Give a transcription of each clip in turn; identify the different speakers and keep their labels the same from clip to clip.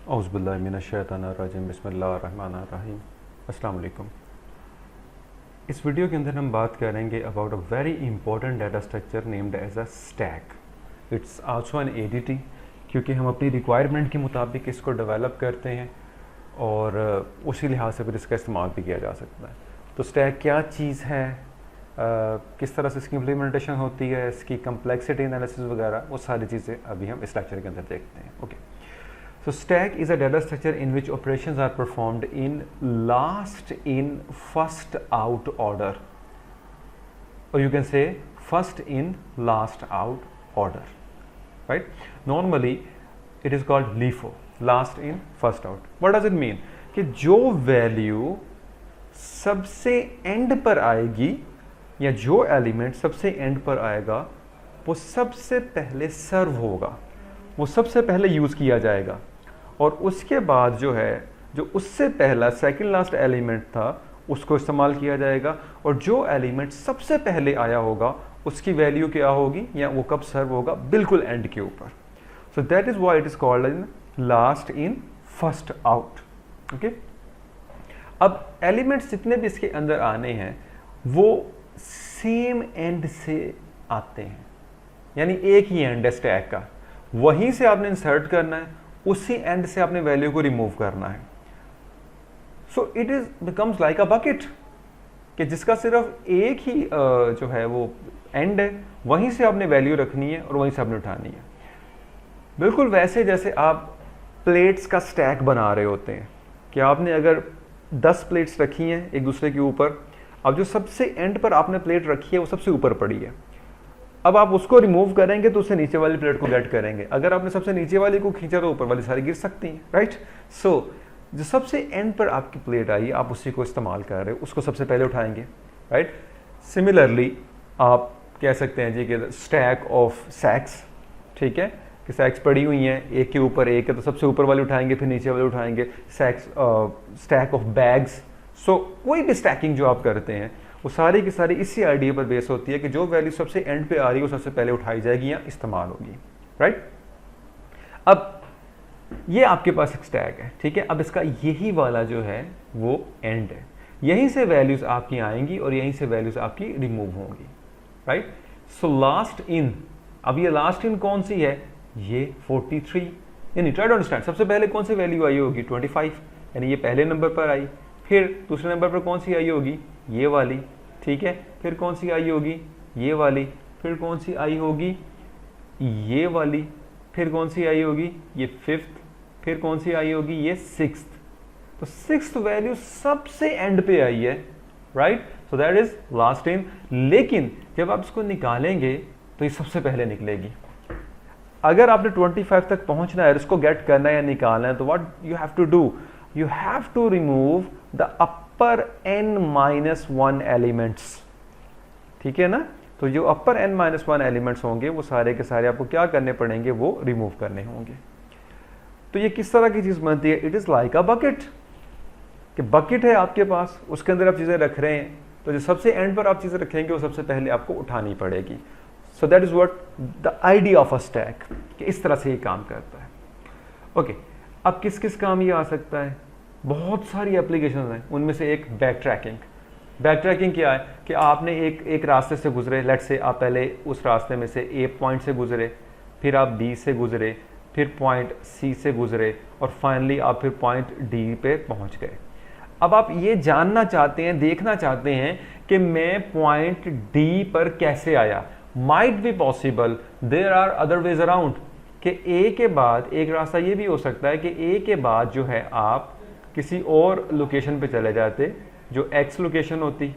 Speaker 1: औज़ुबिल्लाहिमिनश्शैतानिर्रजीम बिस्मिल्लाहिर्रहमानिर्रहीम। अस्सलाम वालेकुम। इस वीडियो के अंदर हम बात करेंगे about a very important data structure named as a stack. It's also an ADT, क्योंकि हम अपनी रिक्वायरमेंट के मुताबिक इसको डेवलप करते हैं और उसी लिहाज से फिर इसका इस्तेमाल भी किया जा सकता है। तो स्टैक क्या चीज़ है, किस तरह से इसकी इम्प्लीमेंटेशन होती है, इसकी कम्प्लेक्सिटी एनालिसिस वगैरह, वो सारी चीज़ें अभी हम इस लेक्चर के अंदर देखते हैं। Okay, so stack is a data structure in which operations are performed in last in first out order, or you can say first in last out order, right? Normally it is called LIFO, last in first out. What does it mean? कि जो value सबसे and पर आएगी या जो element सबसे and पर आएगा वो सबसे पहले सर्व होगा, वो सबसे पहले यूज़ किया जाएगा, और उसके बाद जो है जो उससे पहला सेकंड लास्ट एलिमेंट था उसको इस्तेमाल किया जाएगा, और जो एलिमेंट सबसे पहले आया होगा उसकी वैल्यू क्या होगी या वो कब सर्व होगा, बिल्कुल एंड के ऊपर। So that is why it is called in last in first out. Okay, अब एलिमेंट्स जितने भी इसके अंदर आने हैं वो सेम एंड से आते हैं, यानी एक ही एंड है स्टैक का, वहीं से आपने इंसर्ट करना है, उसी एंड से आपने वैल्यू को रिमूव करना है। So it is becomes like a bucket, कि जिसका सिर्फ एक ही जो है वो एंड है, वहीं से आपने वैल्यू रखनी है और वहीं से आपने उठानी है। बिल्कुल वैसे जैसे आप प्लेट्स का स्टैक बना रहे होते हैं, कि आपने अगर 10 प्लेट्स रखी हैं एक दूसरे के ऊपर, अब जो सबसे एंड पर आपने प्लेट रखी है वो सबसे ऊपर पड़ी है, अब आप उसको रिमूव करेंगे तो उससे नीचे वाली प्लेट को गेट करेंगे। अगर आपने सबसे नीचे वाली को खींचा तो ऊपर वाली सारी गिर सकती हैं, राइट? सो जो सबसे एंड पर आपकी प्लेट आई आप उसी को इस्तेमाल कर रहे हो, उसको सबसे पहले उठाएंगे, राइट? सिमिलरली आप कह सकते हैं जी कि स्टैक ऑफ सैक्स, ठीक है, कि सैक्स पड़ी हुई हैं एक के ऊपर एक है, तो सबसे ऊपर वाली उठाएंगे फिर नीचे वाले उठाएंगे। सैक्स स्टैक ऑफ बैग्स। सो कोई भी स्टैकिंग जो आप करते हैं वो सारी की सारी इसी आइडिया पर बेस होती है कि जो वैल्यू सबसे एंड पे आ रही है वो सबसे पहले उठाई जाएगी या इस्तेमाल होगी, राइट? अब ये आपके पास एक स्टैक है, ठीक है, अब इसका यही वाला जो है वो एंड है, यहीं से वैल्यूज आपकी आएंगी और यहीं से वैल्यूज आपकी रिमूव होंगी, राइट? सो लास्ट इन, अब ये लास्ट इन कौन सी है, ये 43, यानी ट्राई टू अंडरस्टैंड, सबसे पहले कौन सी वैल्यू आई होगी 25, यानी ये पहले नंबर पर आई, फिर दूसरे नंबर पर कौन सी आई होगी, ये वाली, ठीक है, फिर कौन सी आई होगी, ये वाली, फिर कौन सी आई होगी, ये वाली, फिर कौन सी आई होगी, ये 5th, फिर कौन सी आई होगी, ये 6th। तो 6th वैल्यू सबसे एंड पे आई है, right? So that is last in. लेकिन जब आप इसको निकालेंगे तो ये सबसे पहले निकलेगी। अगर आपने 25 तक पहुंचना है, इसको गेट करना है या निकालना है, तो what you have to do, you have to remove the upper n-1 elements, ठीक है ना? तो जो upper n-1 elements होंगे वो सारे के सारे आपको क्या करने पड़ेंगे, वो रिमूव करने होंगे। तो ये किस तरह की चीज़ बनती है, it is like a bucket, कि बकेट है आपके पास, उसके अंदर आप चीज़ें रख रहे हैं, तो जो सबसे एंड पर आप चीज़ें रखेंगे वो सबसे पहले आपको उठानी पड़ेगी। So that is what the idea of a stack, कि इस तरह से ये काम करता है। ओके, अब किस किस काम ये आ सकता है, बहुत सारी एप्लीकेशन हैं, उनमें से एक बैक ट्रैकिंग। बैक ट्रैकिंग क्या है कि आपने एक रास्ते से गुजरे, लेट्स से आप पहले उस रास्ते में से ए पॉइंट से गुजरे, फिर आप बी से गुजरे, फिर पॉइंट सी से गुजरे, और फाइनली आप फिर पॉइंट डी पे पहुंच गए। अब आप ये जानना चाहते हैं, देखना चाहते हैं कि मैं पॉइंट डी पर कैसे आया। Might be possible there are other ways around, कि ए के बाद एक रास्ता ये भी हो सकता है कि ए के बाद जो है आप किसी और लोकेशन पे चले जाते जो एक्स लोकेशन होती,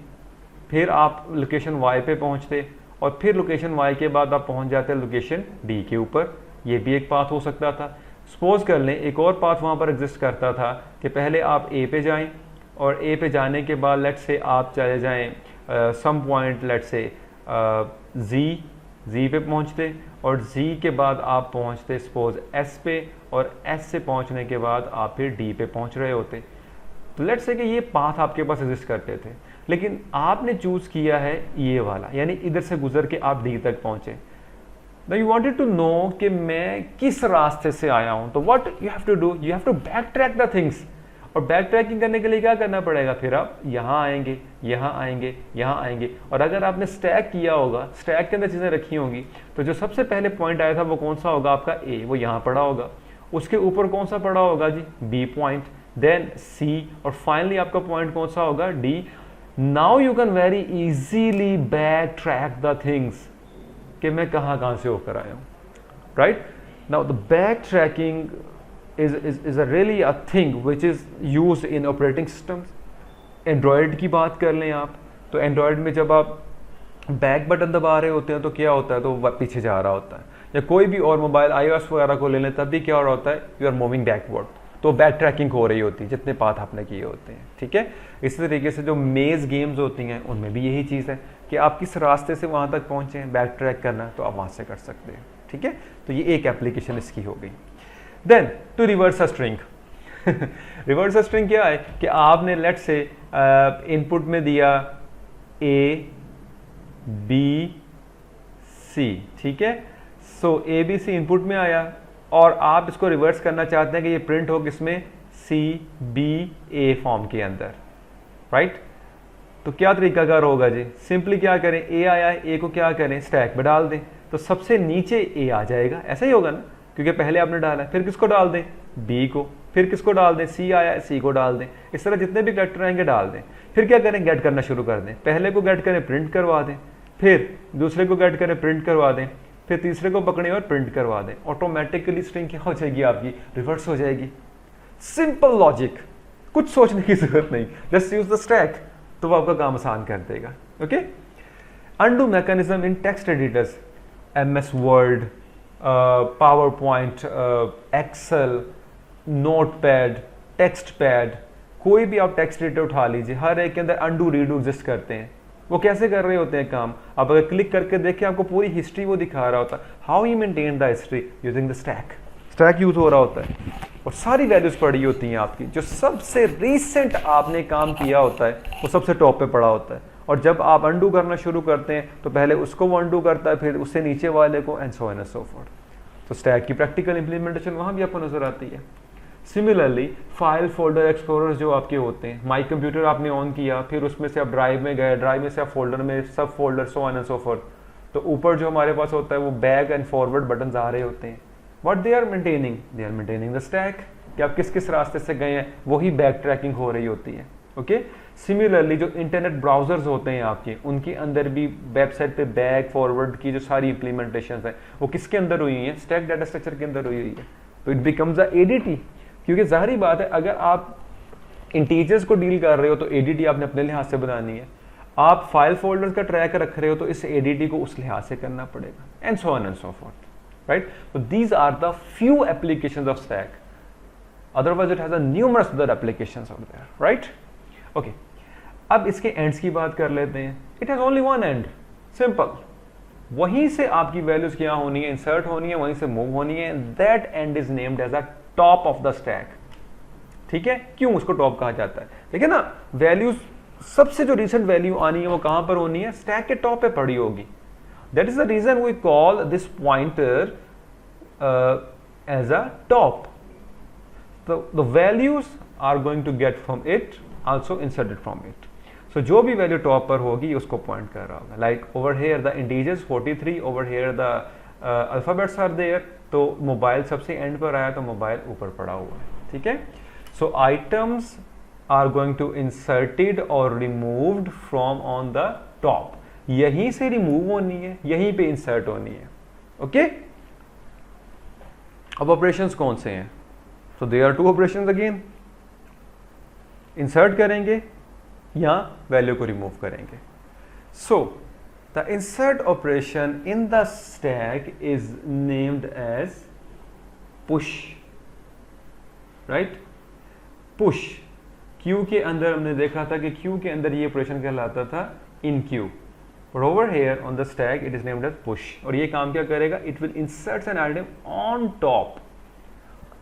Speaker 1: फिर आप लोकेशन वाई पे पहुंचते, और फिर लोकेशन वाई के बाद आप पहुंच जाते लोकेशन डी के ऊपर। ये भी एक पाथ हो सकता था। सपोज कर लें एक और पाथ वहाँ पर एग्जिस्ट करता था कि पहले आप ए पे जाएं, और ए पे जाने के बाद लेट्स से आप चले जाएं सम पॉइंट लेट्स से जी पे पहुँचते, और जी के बाद आप पहुँचते सपोज एस पे, और एस से पहुँचने के बाद आप फिर डी पे पहुँच रहे होते। तो लेट्स से कि ये पाथ आपके पास एग्जिस्ट करते थे, लेकिन आपने चूज़ किया है ये वाला, यानी इधर से गुजर के आप डी तक पहुँचे। Now you wanted to know कि मैं किस रास्ते से आया हूं, तो what you have to do, you have to backtrack the things. और बैक ट्रैकिंग करने के लिए क्या करना पड़ेगा, फिर आप यहाँ आएंगे, यहाँ आएंगे, यहाँ आएंगे, और अगर आपने स्टैक किया होगा, स्टैक के अंदर चीज़ें रखी होंगी, तो जो सबसे पहले पॉइंट आया था वो कौन सा होगा, आपका ए, वो यहाँ पड़ा होगा, उसके ऊपर कौन सा पड़ा होगा जी, बी पॉइंट, देन सी, और फाइनली आपका पॉइंट कौन सा होगा, D. Now you can very easily back track the things कि मैं कहाँ से होकर आया हूँ, right. Now the back tracking is a really a thing which is used in operating systems. Android की बात कर लें आप, तो एंड्रॉयड में जब आप बैक बटन दबा रहे होते हैं तो क्या होता है, तो वह पीछे जा रहा होता है, या कोई भी और मोबाइल iOS वगैरह को ले लें तब भी क्या हो रहा होता है, यू आर मूविंग बैकवर्ड, तो बैक ट्रैकिंग हो रही होती है जितने पाथ आपने किए होते हैं, ठीक है. इसी तरीके से जो मेज गेम्स होती हैं उनमें भी यही चीज़ है कि आप किस रास्ते से वहाँ तक पहुँचे हैं, बैक ट्रैक करना तो आप वहाँ से कर सकते हैं, ठीक है. तो ये एक एप्लीकेशन इसकी हो गई. Then to reverse a string. Reverse a string क्या है कि आपने लेट से इनपुट में दिया ए बी सी, ठीक है. सो ए बी सी इनपुट में आया और आप इसको रिवर्स करना चाहते हैं कि ये प्रिंट हो किसमें, सी बी ए फॉर्म के अंदर, राइट. तो क्या तरीकाकार होगा जी, सिंपली क्या करें, ए आया है, ए को क्या करें, स्टैक में डाल दें, तो सबसे नीचे ए आ जाएगा, ऐसा ही होगा ना, क्योंकि पहले आपने डाला है. फिर किसको डाल दें, बी को, फिर किसको डाल दें, सी आया है, सी को डाल दें. इस तरह जितने भी कैरेक्टर आएंगे डाल दें. फिर क्या करें, गेट करना शुरू कर दें. पहले को गेट करें, प्रिंट करवा दें, फिर दूसरे को गेट करें, प्रिंट करवा दें, फिर तीसरे को पकड़ें और प्रिंट करवा दें. ऑटोमेटिकली स्ट्रिंग क्या हो जाएगी आपकी, रिवर्स हो जाएगी. सिंपल लॉजिक, कुछ सोचने की जरूरत नहीं, जस्ट यूज द स्टैक, तो वो आपका काम आसान कर देगा. Okay. Undo mechanism in text editors, MS word, PowerPoint, Excel, notepad, text pad, कोई भी आप टेक्स्ट एडिटर उठा लीजिए, हर एक के अंदर अनडू रीडू एग्जिस्ट करते हैं. वो कैसे कर रहे होते हैं काम, आप अगर क्लिक करके देखें आपको पूरी हिस्ट्री वो दिखा रहा होता है. How you maintain the history using the stack. Stack use हो रहा होता है और सारी वैल्यूज पड़ी होती हैं आपकी, जो सबसे रिसेंट आपने काम किया होता है वो सबसे टॉप पे पड़ा होता है. और जब आप अनडू करना शुरू करते हैं तो पहले उसको वो अनडू करता है, फिर उससे नीचे वाले को, and so on and so forth. तो स्टैक की प्रैक्टिकल इंप्लीमेंटेशन वहाँ भी आपको नजर आती है. सिमिलरली फाइल फोल्डर एक्सप्लोरर जो आपके होते हैं, माई कंप्यूटर आपने ऑन किया, फिर उसमें से आप ड्राइव में गए, ड्राइव में से आप फोल्डर में, subfolder, so on and so forth. तो ऊपर जो हमारे पास होता है वो बैक एंड फॉरवर्ड बटन आ रहे होते हैं. What they are maintaining, they are maintaining the stack, कि आप किस किस रास्ते से गए हैं, वही बैक ट्रैकिंग हो रही होती है. ओके. सिमिलरली जो इंटरनेट ब्राउजर्स होते हैं आपके, उनके अंदर भी वेबसाइट पे बैक फॉरवर्ड की जो सारी इंप्लीमेंटेशन है वो किसके अंदर हुई है, स्टैक डाटा स्ट्रक्चर के अंदर हुई है. तो इट बिकम्स अ एडीटी, क्योंकि जाहिर बात है अगर आप इंटीजर्स को डील कर रहे हो तो एडीटी आपने अपने लिहाज से बनानी है. आप फाइल फोल्डर्स का ट्रैक रख रहे हो तो इस एडीटी को उस लिहाज से करना पड़ेगा, and so on and so fourth, right. So these are the few applications of stack. Otherwise, it has a numerous other applications out there, right? Okay. अब इसके एंड्स की बात कर लेते हैं. It has only one end, simple. वहीं से आपकी वैल्यूज क्या होनी है, इंसर्ट होनी है, वहीं से मूव होनी है. That end is named as a top of the stack. ठीक है. क्यों उसको टॉप कहा जाता है, देखिए ना, वैल्यूज सबसे जो रिसेंट वैल्यू आनी है वो कहां पर होनी है, स्टैक के टॉप पे पड़ी होगी. That is the reason we call this pointer as a top. So the values are going to get from it, also inserted from it. So जो भी वैल्यू टॉप पर होगी उसको पॉइंट कर रहा होगा. Like over here the integers 43, over here the alphabets are there. तो mobile सबसे एंड पर आया तो मोबाइल ऊपर पड़ा हुआ है, ठीक है. So items are going to inserted or removed from on the top. यहीं से रिमूव होनी है, यहीं पे इंसर्ट होनी है. ओके. अब ऑपरेशंस कौन से हैं, so there are two operations again. Insert करेंगे या वैल्यू को रिमूव करेंगे. So the insert operation in the stack is named as push, right. Push queue के अंदर हमने देखा था कि क्यू के अंदर ये ऑपरेशन कहलाता था इन Q. But over here on the stack it is named as push. और ये काम क्या करेगा, it will insert an item on top.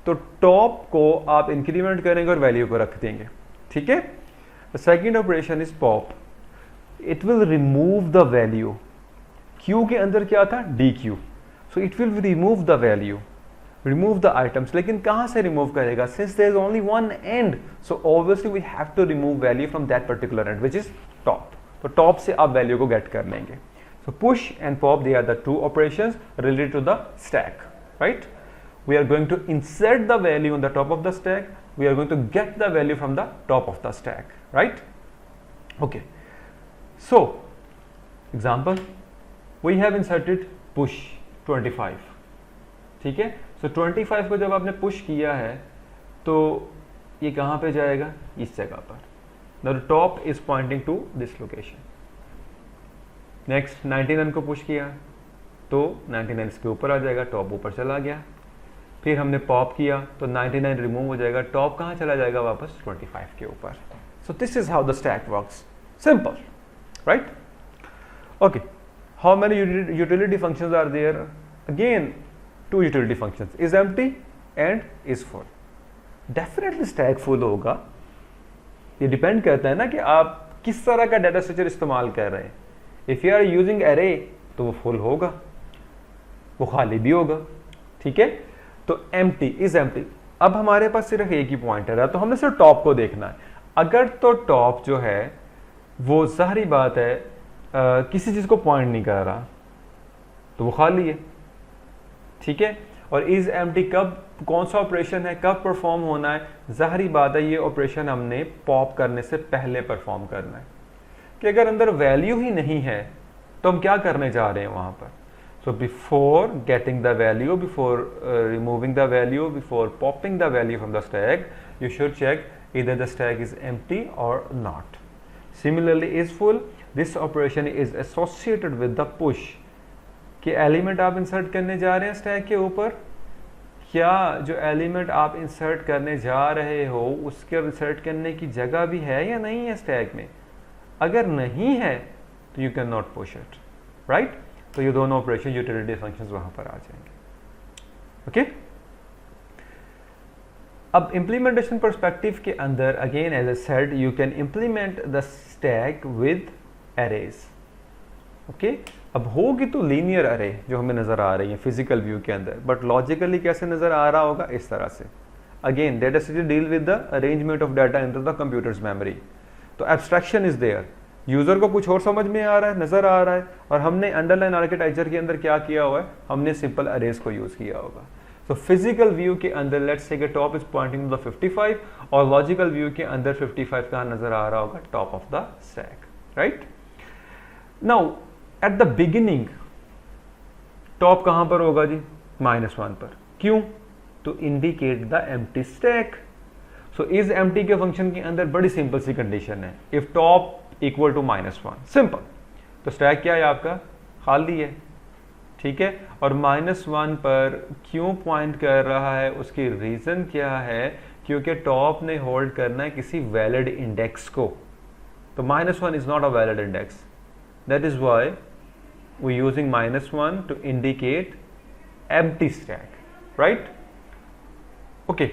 Speaker 1: तो टॉप को आप इंक्रीमेंट करेंगे और वैल्यू को रख देंगे, ठीक है. The second operation is pop. It will remove the value. Q के अंदर क्या था, DQ. So it will remove the value, remove the items. लेकिन कहाँ से रिमूव करेगा? Since there is only one end, so obviously we have to remove value from that particular end which is top. तो top से आप value को get कर लेंगे। So push and pop, they are the two operations related to the stack, right? We are going to insert the value on the top of the stack. We are going to get the value from the top of the stack, right? Okay. So, example, we have inserted push 25. ठीक है? So 25 को जब आपने push किया है, तो ये कहाँ पे जाएगा? इस जगह पर. The top is pointing to this location. Next 99 को push किया, तो 99 इसके ऊपर आ जाएगा, top ऊपर चला गया. फिर हमने पॉप किया तो 99 रिमूव हो जाएगा, टॉप कहाँ चला जाएगा? वापस 25 के ऊपर। So this is how the stack works, simple, right? Okay, how many utility functions are there? Again two utility functions, is empty and is full. Definitely stack full होगा, ये डिपेंड करता है ना कि आप किस तरह का डाटा स्ट्रक्चर इस्तेमाल कर रहे हैं। If you are using array तो वो फुल होगा, वो खाली भी होगा, ठीक है? तो एम्प्टी इज एम्प्टी। अब हमारे पास सिर्फ एक ही पॉइंटर है, तो हमने सिर्फ टॉप को देखना है। अगर तो टॉप जो है वो ज़ाहिर बात है किसी चीज़ को पॉइंट नहीं कर रहा, तो वो खाली है, ठीक है? और इज एम्प्टी कब, कौन सा ऑपरेशन है, कब परफॉर्म होना है? ज़ाहिर बात है ये ऑपरेशन हमने पॉप करने से पहले परफॉर्म करना है, कि अगर अंदर वैल्यू ही नहीं है तो हम क्या करने जा रहे हैं वहाँ पर? So before getting the value, before removing the value, before popping the value from the stack, you should check either the stack is empty or not. Similarly, is full. This operation is associated with the push. कि element आप insert करने जा रहे हैं stack के ऊपर, क्या जो एलिमेंट आप इंसर्ट करने जा रहे हो उसके इंसर्ट करने की जगह भी है या नहीं है स्टैक में? अगर नहीं है तो you can not push it, right? तो ये दोनों ऑपरेशन यूटिलिटी फंक्शंस वहां पर आ जाएंगे, ओके? अब इम्प्लीमेंटेशन पर्सपेक्टिव के अंदर again as I said you can implement the stack with arrays, okay? अब होगी तो लीनियर अरे जो हमें नजर आ रही है फिजिकल व्यू के अंदर, बट लॉजिकली कैसे नजर आ रहा होगा? इस तरह से। Again data structure deal with the arrangement of data into the computers memory, तो एब्स्ट्रैक्शन इज देयर, यूजर को कुछ और समझ में आ रहा है, नजर आ रहा है, और हमने अंडरलाइन आर्किटेक्चर के अंदर क्या किया हुआ है? हमने सिंपल अरेज को यूज किया होगा। सो फिजिकल व्यू के अंदर let's say top is pointing to the 55, और लॉजिकल व्यू के अंदर 55 कहाँ नजर आ रहा होगा? Top of the stack, right? Now at the beginning top कहां पर होगा जी? -1 पर। क्यों? To indicate the empty stack. So is empty के फंक्शन के अंदर बड़ी सिंपल सी कंडीशन है, if top equal to -1, simple. तो स्टैक क्या है आपका? खाली है, ठीक है? और -1 पर क्यों पॉइंट कर रहा है? उसकी रीजन क्या है? क्योंकि टॉप ने होल्ड करना है किसी वैलिड इंडेक्स को, तो -1 is not a valid index, that is why we using -1 to indicate empty stack, right? Okay,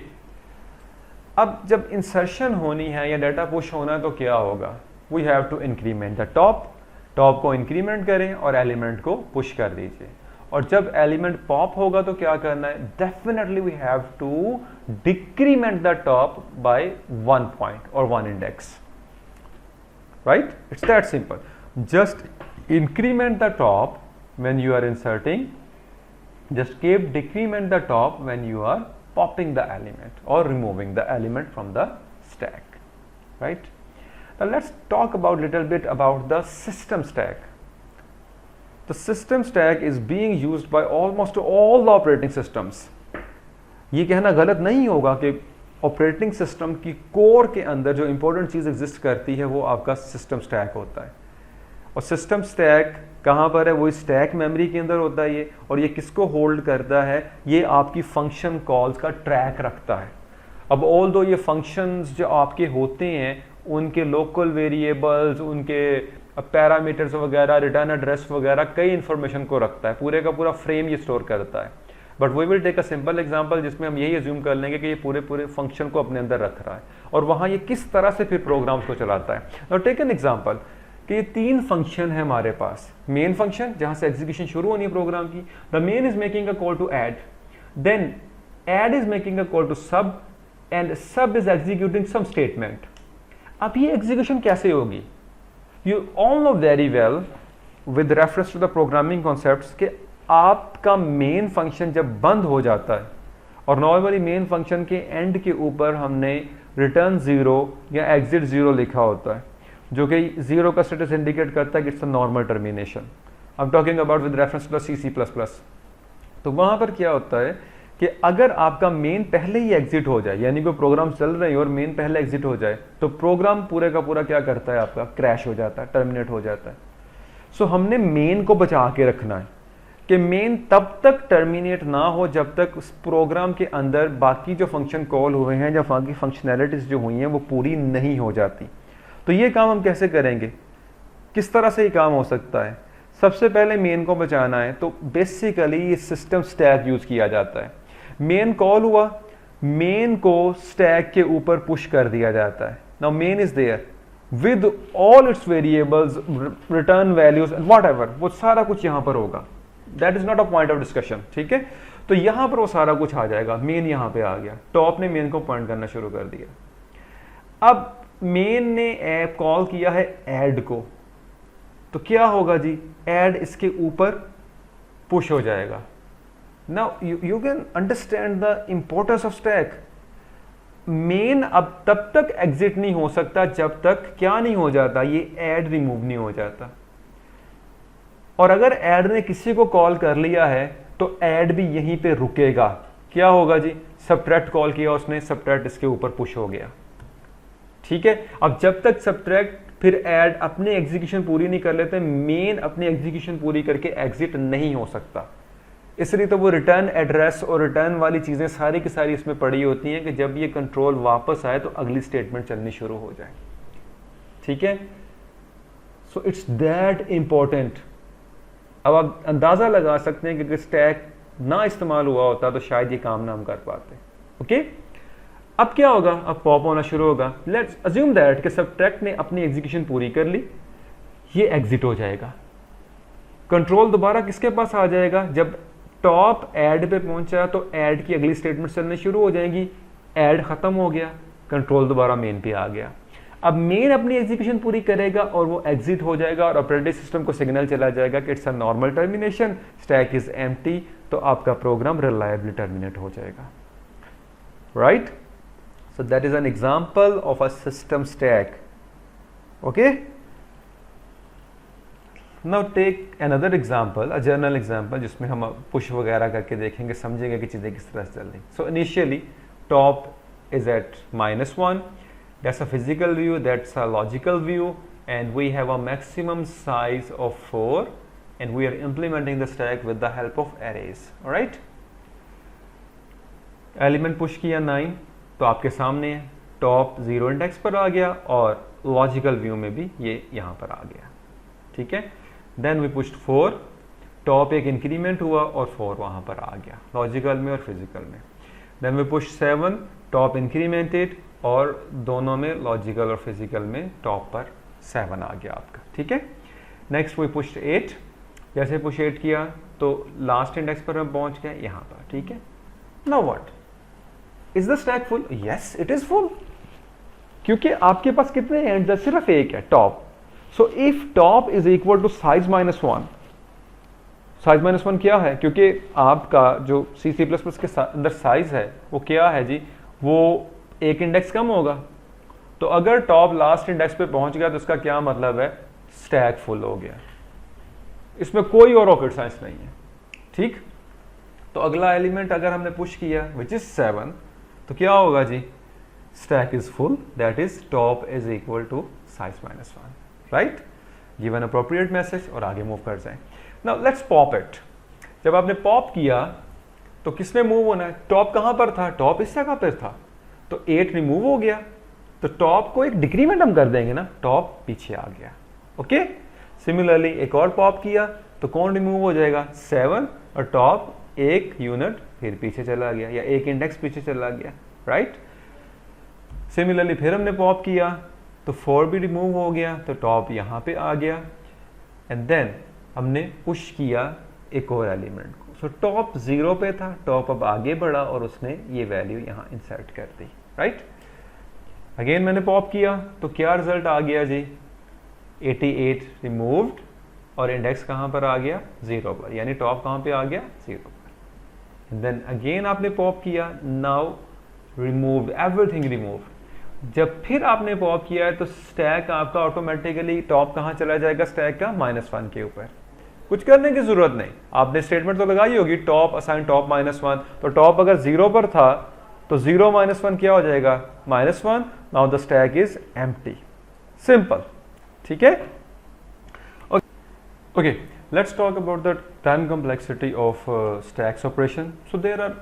Speaker 1: अब जब इंसर्शन होनी है या डाटा पुश होना है तो क्या होगा? We have to increment the top, top को इंक्रीमेंट करें और एलिमेंट को पुश कर दीजिए। और जब एलिमेंट पॉप होगा तो क्या करना है? Definitely we have to decrement the top by 1 point और 1 index, right? It's that simple. Just increment the top when you are inserting, just keep decrement the top when you are popping the element or removing the element from the stack, right? Now let's talk about little bit about the system stack. The system stack is being used by almost all the operating systems. ये कहना गलत नहीं होगा कि operating system की core के अंदर जो इंपॉर्टेंट चीज़ एग्जिस्ट करती है वो आपका सिस्टम स्टैक होता है। और सिस्टम स्टैक कहाँ पर है? वो स्टैक मेमोरी के अंदर होता है ये, और ये किसको होल्ड करता है? ये आपकी फंक्शन कॉल्स का ट्रैक रखता है। अब ऑल दो ये फंक्शंस जो आपके होते हैं उनके लोकल वेरिएबल्स, उनके पैरामीटर्स वगैरह, रिटर्न एड्रेस वगैरह कई इंफॉर्मेशन को रखता है, पूरे का पूरा फ्रेम ये स्टोर करता है। But we will take a simple example जिसमें हम यही अज्यूम कर लेंगे कि ये पूरे फंक्शन को अपने अंदर रख रहा है और वहाँ ये किस तरह से फिर प्रोग्राम्स को चलाता है। नाउ टेक एन एग्जांपल, कि ये 3 फंक्शन है हमारे पास। मेन फंक्शन जहां से एग्जीक्यूशन शुरू होनी है प्रोग्राम की, the main is making a call to add, then add is making a call to sub, and sub is executing some statement. अब ये एग्जीक्यूशन कैसे होगी? You all know very well with reference to the programming concepts कि आपका main function जब बंद हो जाता है, और नॉर्मली मेन फंक्शन के एंड के ऊपर हमने रिटर्न 0 या एग्जिट 0 लिखा होता है, जो कि 0 का स्टेटस इंडिकेट करता है कि it's a normal termination. I am talking about with reference to the C++। तो वहां पर क्या होता है कि अगर आपका मेन पहले ही एग्जिट हो जाए, यानी कोई प्रोग्राम चल रही है और मेन पहले एग्जिट हो जाए, तो प्रोग्राम पूरे का पूरा क्या करता है, आपका क्रैश हो जाता है, टर्मिनेट हो जाता है। सो हमने मेन को बचा के रखना है कि मेन तब तक टर्मिनेट ना हो जब तक उस प्रोग्राम के अंदर बाकी जो फंक्शन कॉल हुए हैं या बाकी फंक्शनैलिटीज जो हुई हैं वो पूरी नहीं हो जाती। तो ये काम हम कैसे करेंगे, किस तरह से ये काम हो सकता है? सबसे पहले मेन को बचाना है तो बेसिकली ये सिस्टम स्टैक यूज किया जाता है। मेन कॉल हुआ, मेन को स्टैक के ऊपर पुश कर दिया जाता है। Now main is there with all its variables, return values and whatever, वो सारा कुछ यहां पर होगा। That is not a point of discussion, ठीक है। तो यहां पर वो सारा कुछ आ जाएगा। मेन यहां पे आ गया, टॉप ने मेन को पॉइंट करना शुरू कर दिया। अब मेन ने ऐप कॉल किया है ऐड को, तो क्या होगा जी, ऐड इसके ऊपर पुश हो जाएगा। Now you can understand the importance of stack. Main अब तब तक एग्जिट नहीं हो सकता जब तक क्या नहीं हो जाता, ये ऐड रिमूव नहीं हो जाता। और अगर ऐड ने किसी को कॉल कर लिया है तो ऐड भी यहीं पे रुकेगा। क्या होगा जी, सबट्रैक्ट कॉल किया उसने, सबट्रैक्ट इसके ऊपर पुश हो गया, ठीक है। अब जब तक सबट्रैक्ट फिर ऐड अपनी एग्जीक्यूशन पूरी नहीं कर लेते, मेन अपनी एग्जीक्यूशन पूरी करके एग्जिट नहीं हो सकता। इसलिए तो वो रिटर्न एड्रेस और रिटर्न वाली चीजें सारी की सारी इसमें पड़ी होती हैं कि जब ये कंट्रोल वापस आए तो अगली स्टेटमेंट चलनी शुरू हो जाए, ठीक है। So it's that important. अब आप अंदाजा लगा सकते हैं कि अगर स्टैक ना इस्तेमाल हुआ होता तो शायद ये काम ना हम कर पाते, ओके। अब क्या होगा, अब पॉप होना शुरू होगा। लेट्स अज्यूम दैट कि सबट्रैक्ट ने अपनी एग्जीक्यूशन पूरी कर ली, ये एग्जिट हो जाएगा। कंट्रोल दोबारा किसके पास आ जाएगा, जब टॉप ऐड पे पहुंचा तो ऐड की अगली स्टेटमेंट चलनी शुरू हो जाएगी। ऐड खत्म हो गया, कंट्रोल दोबारा मेन पे आ गया। अब मेन अपनी एग्जीक्यूशन पूरी करेगा और वो एग्जिट हो जाएगा और ऑपरेटिंग सिस्टम को सिग्नल चला जाएगा कि it's a normal termination, stack is empty, तो आपका प्रोग्राम रिलायबली टर्मिनेट हो जाएगा, right. So that is an example of a system stack. Okay. Now take another example, a general example, जिसमें हम push वगैरह करके देखेंगे, समझेंगे कि चीजें किस तरह से चल रही। So initially top is at -1. That's a physical view. That's a logical view, and we have a maximum size of 4, and we are implementing the stack with the help of arrays. All right. Element push किया 9. तो आपके सामने top 0 index पर आ गया और logical view में भी ये यहां पर आ गया, ठीक है। देन वी पुश्ड 4, टॉप एक इंक्रीमेंट हुआ और 4 वहां पर आ गया, लॉजिकल में और फिजिकल में। Then we pushed 7, top incremented और दोनों में लॉजिकल और फिजिकल में टॉप पर 7 आ गया आपका, ठीक है। नेक्स्ट वी पुश्ड 8, जैसे पुश 8 किया तो लास्ट इंडेक्स पर हम पहुंच गए यहां पर, ठीक है। Now what, is the stack full? Yes it is full, क्योंकि आपके पास कितने एंड्स है, सिर्फ एक है, top. So if top is equal to size -1, size -1 क्या है, क्योंकि आपका जो C++ के अंदर साइज है वो क्या है जी, वो एक इंडेक्स कम होगा। तो अगर टॉप लास्ट इंडेक्स पे पहुंच गया तो इसका क्या मतलब है, स्टैक फुल हो गया। इसमें कोई और रॉकेट साइंस नहीं है, ठीक। तो अगला एलिमेंट अगर हमने पुश किया विच इज 7, तो क्या होगा जी, stack is full, that is top is equal to size -1, right. Given appropriate message और आगे मूव कर जाएं। Now let's pop it. जब आपने पॉप किया तो किसमें मूव होना है, टॉप कहां पर था, टॉप इस जगह पर था, तो 8 रिमूव हो गया, तो टॉप को एक डिक्रीमेंट हम कर देंगे ना, टॉप पीछे आ गया, ओके। सिमिलरली एक और पॉप किया तो कौन रिमूव हो जाएगा, 7, और टॉप एक यूनिट फिर पीछे चला गया या एक इंडेक्स पीछे चला गया, राइट। सिमिलरली फिर हमने पॉप किया तो 4 भी रिमूव हो गया, तो टॉप यहाँ पे आ गया, एंड देन हमने पुश किया एक और एलिमेंट को। सो टॉप 0 पे था, टॉप अब आगे बढ़ा और उसने ये वैल्यू यहाँ इंसर्ट कर दी, राइट। अगेन मैंने पॉप किया तो क्या रिजल्ट आ गया जी, 88 रिमूव्ड, और इंडेक्स कहाँ पर आ गया, 0 पर, यानी टॉप कहाँ पे आ गया, 0 पर। एंड देन अगेन आपने पॉप किया, नाउ रिमूव एवरीथिंग रिमूव। जब फिर आपने पॉप किया है तो स्टैक आपका ऑटोमेटिकली टॉप कहाँ चला जाएगा, स्टैक का -1 के ऊपर। कुछ करने की जरूरत नहीं, आपने स्टेटमेंट तो लगाई होगी, टॉप असाइन टॉप -1, तो टॉप अगर 0 पर था तो 0 - 1 क्या हो जाएगा, -1। Now the stack is empty, simple, ठीक है। Okay, let's talk about the time complexity of stacks operation. So there are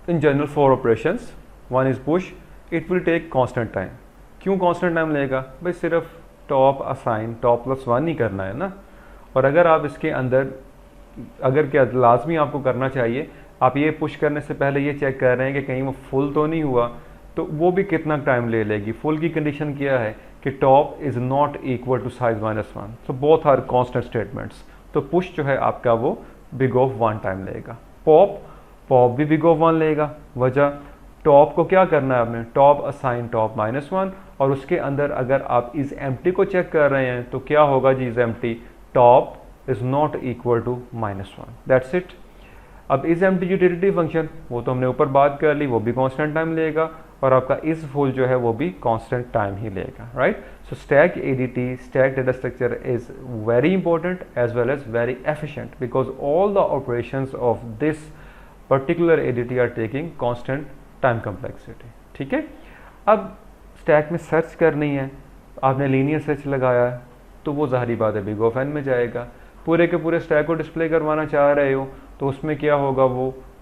Speaker 1: in general 4 operations. One is push. It will take constant time. क्यों constant time लेगा भाई, सिर्फ top assign top +1 ही करना है ना। और अगर आप इसके अंदर अगर क्या लाजमी आपको करना चाहिए, आप ये पुश करने से पहले ये चेक कर रहे हैं कि कहीं वो फुल तो नहीं हुआ, तो वो भी कितना टाइम ले लेगी। फुल की कंडीशन क्या है कि top is not equal to size -1, so both are constant statements. तो पुश जो है आपका वो बिग ऑफ 1 टाइम लेगा, पॉप भी बिग ऑफ 1 लेगा। वजह, टॉप को क्या करना है आपने, टॉप असाइन टॉप -1, और उसके अंदर अगर आप इज एम्प्टी को चेक कर रहे हैं तो क्या होगा जी, is empty top is not equal to -1, that's it. अब इज एम्प्टी यूटिलिटी फंक्शन वो तो हमने ऊपर बात कर ली, वो भी कांस्टेंट टाइम लेगा, और आपका इज फुल जो है वो भी कांस्टेंट टाइम ही लेगा, राइट। So stack ADT, stack data structure is very important as well as very efficient, because all the operations of this particular ADT are taking constant time complexity, ठीक है। अब स्टैक में सर्च करनी है, आपने लीनियर सर्च लगाया है तो वो ज़ाहिरी बात है बिग ऑफ एन में जाएगा। पूरे के पूरे स्टैक को डिस्प्ले करवाना चाह रहे हो तो उसमें क्या होगा,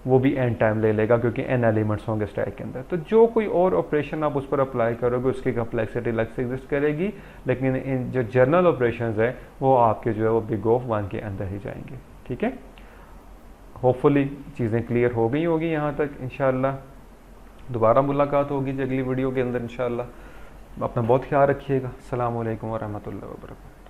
Speaker 1: वो भी एन टाइम ले लेगा, क्योंकि एन एलिमेंट्स होंगे स्टैक के अंदर। तो जो कोई और ऑपरेशन आप उस पर अप्लाई करोगे उसकी कम्प्लेक्सिटी अलग से एग्जिस्ट करेगी, लेकिन इन जो जनरल ऑपरेशंस है वो आपके जो है वो बिग ऑफ 1 के अंदर ही जाएंगे, ठीक है। होपफुली चीज़ें क्लियर हो गई होगी यहाँ तक। इंशाल्लाह दोबारा मुलाकात होगी अगली वीडियो के अंदर इंशाल्लाह। अपना बहुत ख्याल रखिएगा। अस्सलाम वालेकुम व रहमतुल्लाहि व बरकातहू।